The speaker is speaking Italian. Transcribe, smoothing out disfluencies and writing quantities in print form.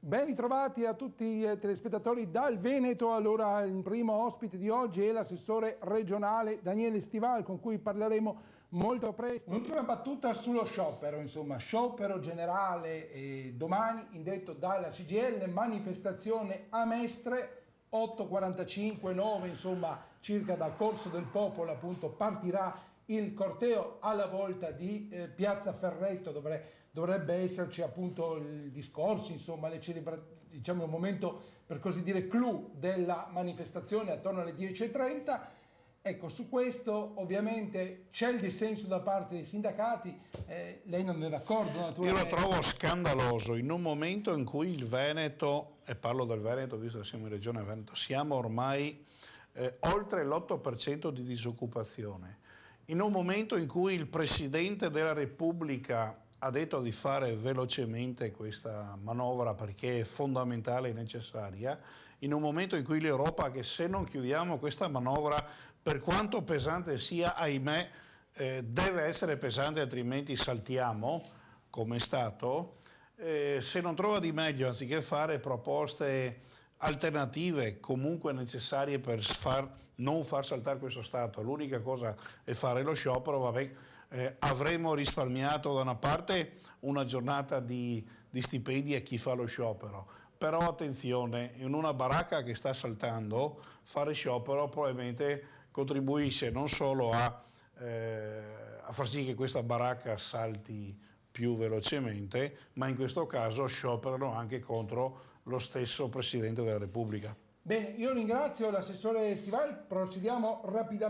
Ben ritrovati a tutti i telespettatori dal Veneto. Allora, il primo ospite di oggi è l'assessore regionale Daniele Stival, con cui parleremo molto presto. Un'ultima battuta sullo sciopero, insomma, sciopero generale domani, indetto dalla CGIL, manifestazione a Mestre, 8:45, 9, insomma, circa dal Corso del Popolo, appunto, partirà il corteo alla volta di Piazza Ferretto, dovrebbe esserci appunto il discorso, insomma, diciamo un momento per così dire clou della manifestazione attorno alle 10:30. Ecco, su questo ovviamente c'è il dissenso da parte dei sindacati, lei non è d'accordo naturalmente? Io lo trovo scandaloso in un momento in cui il Veneto, e parlo del Veneto visto che siamo in Regione Veneto, siamo ormai oltre l'8% di disoccupazione, in un momento in cui il Presidente della Repubblica ha detto di fare velocemente questa manovra perché è fondamentale e necessaria, in un momento in cui l'Europa, che se non chiudiamo questa manovra, per quanto pesante sia, ahimè, deve essere pesante, altrimenti saltiamo, come è stato, se non trova di meglio, anziché fare proposte alternative comunque necessarie per non far saltare questo Stato, l'unica cosa è fare lo sciopero, vabbè, avremo risparmiato da una parte una giornata di stipendi a chi fa lo sciopero, però attenzione, in una baracca che sta saltando fare sciopero probabilmente contribuisce non solo a far sì che questa baracca salti più velocemente, ma in questo caso scioperano anche contro lo stesso Presidente della Repubblica. Bene, io ringrazio l'assessore Stival, procediamo rapidamente.